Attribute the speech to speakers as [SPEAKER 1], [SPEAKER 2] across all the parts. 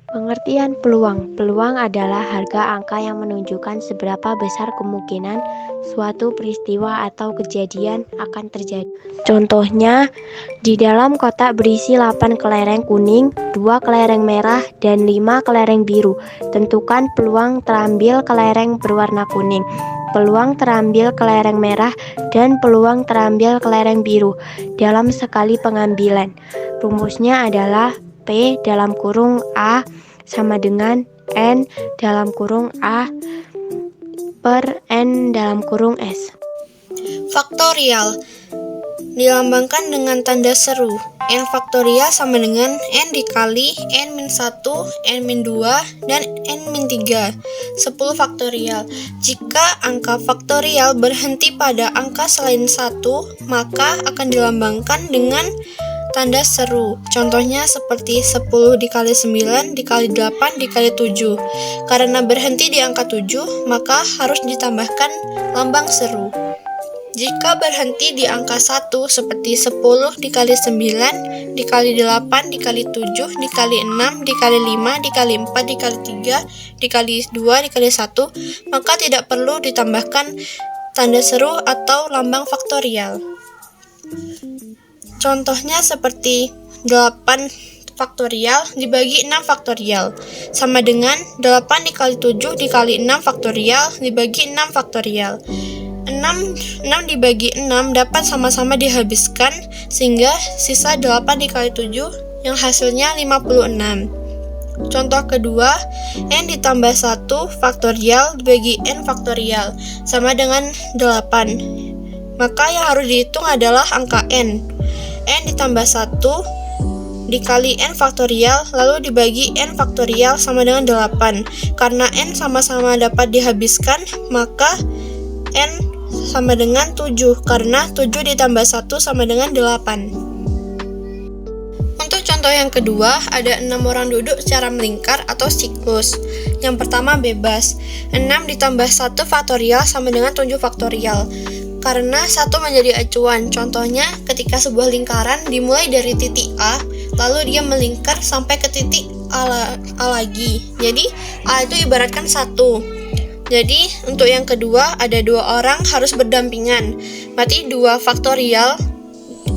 [SPEAKER 1] Pengertian peluang. Peluang adalah harga angka yang menunjukkan seberapa besar kemungkinan suatu peristiwa atau kejadian akan terjadi. Contohnya, di dalam kotak berisi 8 kelereng kuning, 2 kelereng merah, dan 5 kelereng biru. Tentukan peluang terambil kelereng berwarna kuning, peluang terambil kelereng merah, dan peluang terambil kelereng biru dalam sekali pengambilan. Rumusnya adalah P dalam kurung A sama dengan N dalam kurung A per N dalam kurung S.
[SPEAKER 2] Faktorial dilambangkan dengan tanda seru. N faktorial sama dengan N dikali N-1, N-2, dan N-3. 10 faktorial. Jika angka faktorial berhenti pada angka selain 1, maka akan dilambangkan dengan tanda seru. Contohnya seperti 10 dikali 9 dikali 8 dikali 7. Karena berhenti di angka 7, maka harus ditambahkan lambang seru. Jika berhenti di angka 1 seperti 10 dikali 9 dikali 8 dikali 7 dikali 6 dikali 5 dikali 4 dikali 3 dikali 2 dikali 1, maka tidak perlu ditambahkan tanda seru atau lambang faktorial. Contohnya seperti 8 faktorial dibagi 6 faktorial sama dengan 8 dikali 7 dikali 6 faktorial dibagi 6 faktorial. 6 dibagi 6 dapat sama-sama dihabiskan sehingga sisa 8 dikali 7 yang hasilnya 56. Contoh kedua, N ditambah 1 faktorial dibagi N faktorial sama dengan 8. Maka yang harus dihitung adalah angka N. N ditambah 1 dikali N faktorial lalu dibagi N faktorial sama dengan 8. Karena N sama-sama dapat dihabiskan, maka N sama dengan 7 karena 7 ditambah 1 sama dengan 8. Untuk contoh yang kedua, ada 6 orang duduk secara melingkar atau siklus. Yang pertama bebas. 6 ditambah 1 faktorial sama dengan 7 faktorial. Karena 1 menjadi acuan. Contohnya ketika sebuah lingkaran dimulai dari titik A, lalu dia melingkar sampai ke titik A lagi. Jadi A itu ibaratkan 1. Jadi untuk yang kedua ada 2 orang harus berdampingan. Berarti 2 faktorial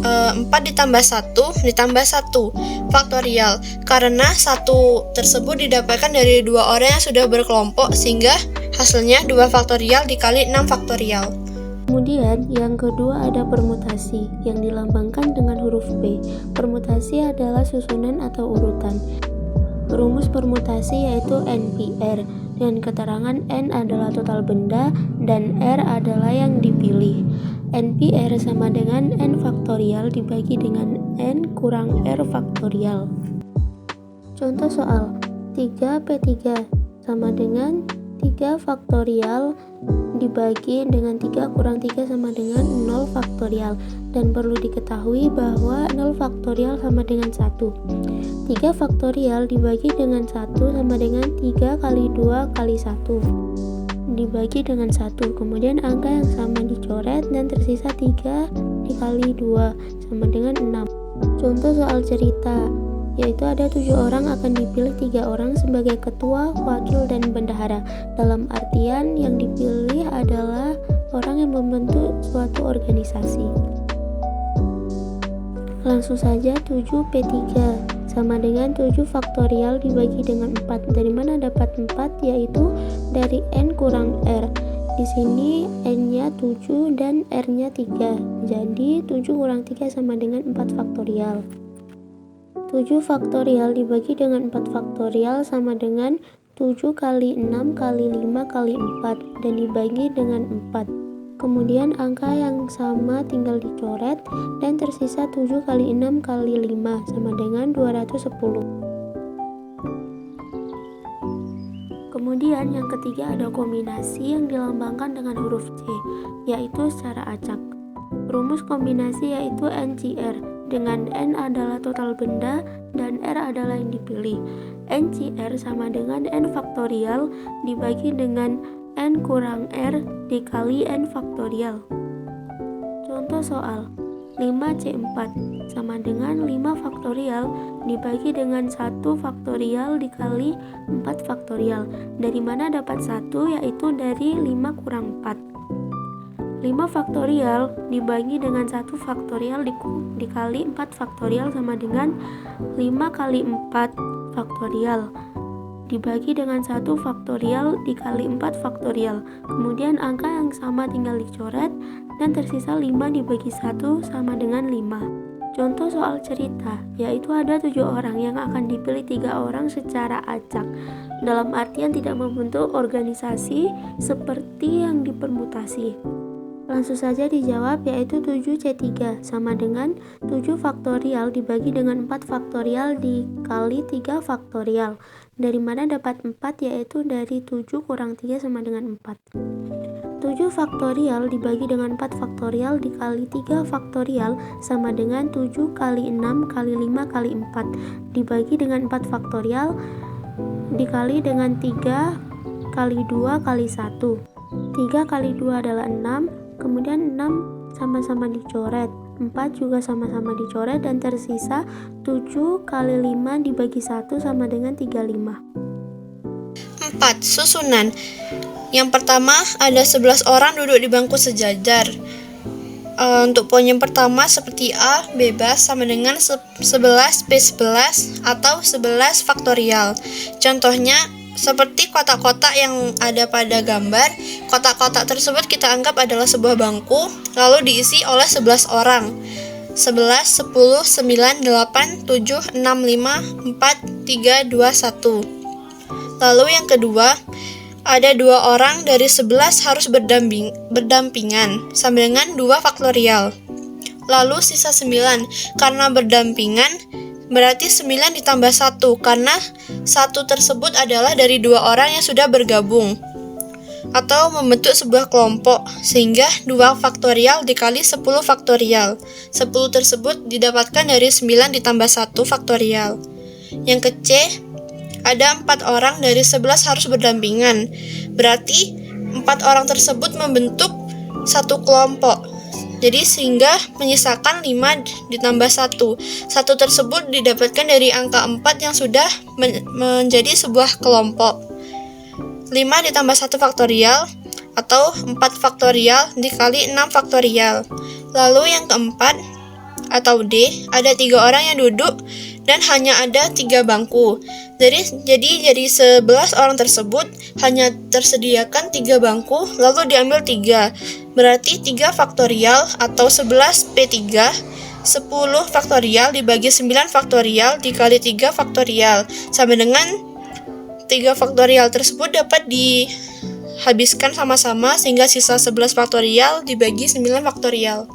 [SPEAKER 2] 4 ditambah 1 ditambah 1 faktorial. Karena 1 tersebut didapatkan dari 2 orang yang sudah berkelompok sehingga hasilnya 2 faktorial dikali 6 faktorial.
[SPEAKER 3] Kemudian yang kedua ada permutasi yang dilambangkan dengan huruf P. Permutasi adalah susunan atau urutan. Rumus permutasi yaitu NPR dan keterangan N adalah total benda dan R adalah yang dipilih. NPR sama dengan N faktorial dibagi dengan N kurang R faktorial. Contoh soal 3P3 sama dengan 3 faktorial dibagi dengan 3 kurang 3 sama dengan 0 faktorial, dan perlu diketahui bahwa 0 faktorial sama dengan 1. 3 faktorial dibagi dengan 1 sama dengan 3 kali 2 kali 1 dibagi dengan 1. Kemudian angka yang sama dicoret dan tersisa 3 dikali 2 sama dengan 6. Contoh soal cerita, yaitu ada 7 orang akan dipilih 3 orang sebagai ketua, wakil, dan bendahara. Dalam artian yang dipilih adalah orang yang membentuk suatu organisasi. Langsung saja 7P3 sama dengan 7 faktorial dibagi dengan 4. Dari mana dapat 4? Yaitu dari N kurang R. Di sini N-nya 7 dan R-nya 3. Jadi 7 kurang 3 sama dengan 4 faktorial. 7 faktorial dibagi dengan 4 faktorial sama dengan 7 kali 6 kali 5 kali 4 dan dibagi dengan 4. Kemudian angka yang sama tinggal dicoret dan tersisa 7 kali 6 kali 5 sama dengan 210. Kemudian yang ketiga ada kombinasi yang dilambangkan dengan huruf C, yaitu secara acak. Rumus kombinasi yaitu NCR, dengan N adalah total benda dan R adalah yang dipilih. NCR sama dengan N faktorial dibagi dengan N kurang R dikali N faktorial. Contoh soal 5C4 sama dengan 5 faktorial dibagi dengan 1 faktorial dikali 4 faktorial. Dari mana dapat 1? Yaitu dari 5 kurang 4. 5 faktorial dibagi dengan 1 faktorial dikali 4 faktorial sama dengan 5 kali 4 faktorial dibagi dengan 1 faktorial dikali 4 faktorial. Kemudian angka yang sama tinggal dicoret dan tersisa 5 dibagi 1 sama dengan 5. Contoh soal cerita, yaitu ada 7 orang yang akan dipilih 3 orang secara acak, dalam artian tidak membentuk organisasi seperti yang dipermutasi. Langsung saja dijawab, yaitu 7C3 sama dengan 7 faktorial dibagi dengan 4 faktorial dikali 3 faktorial. Dari mana dapat 4? Yaitu dari 7 kurang 3 sama dengan 4. 7 faktorial dibagi dengan 4 faktorial dikali 3 faktorial sama dengan 7 kali 6 kali 5 kali 4 dibagi dengan 4 faktorial dikali dengan 3 kali 2 kali 1. 3 kali 2 adalah 6. Kemudian 6 sama-sama dicoret, 4 juga sama-sama dicoret, dan tersisa 7 kali 5 dibagi 1 sama dengan 35.
[SPEAKER 2] 4. Susunan. Yang pertama, ada 11 orang duduk di bangku sejajar. Untuk poin yang pertama, seperti A, bebas sama dengan 11B11 atau 11 faktorial. Contohnya, seperti kotak-kotak yang ada pada gambar, kotak-kotak tersebut kita anggap adalah sebuah bangku, lalu diisi oleh 11 orang. 11, 10, 9, 8, 7, 6, 5, 4, 3, 2, 1. Lalu yang kedua, ada 2 orang dari 11 harus berdampingan, sama dengan 2 faktorial. Lalu sisa 9, karena berdampingan, berarti 9 ditambah 1, karena 1 tersebut adalah dari 2 orang yang sudah bergabung atau membentuk sebuah kelompok, sehingga 2 faktorial dikali 10 faktorial. 10 tersebut didapatkan dari 9 ditambah 1 faktorial. Yang ke C, ada 4 orang dari 11 harus berdampingan, berarti 4 orang tersebut membentuk satu kelompok. Jadi sehingga menyisakan 5 ditambah 1. 1 tersebut didapatkan dari angka 4 yang sudah menjadi sebuah kelompok. 5 ditambah 1 faktorial atau 4 faktorial dikali 6 faktorial. Lalu yang keempat atau D, ada 3 orang yang duduk dan hanya ada 3 bangku. Jadi dari 11 orang tersebut hanya tersediakan 3 bangku, lalu diambil 3. Berarti 3 faktorial atau 11P3, 10 faktorial dibagi 9 faktorial dikali 3 faktorial, sama dengan 3 faktorial tersebut dapat dihabiskan sama-sama sehingga sisa 11 faktorial dibagi 9 faktorial.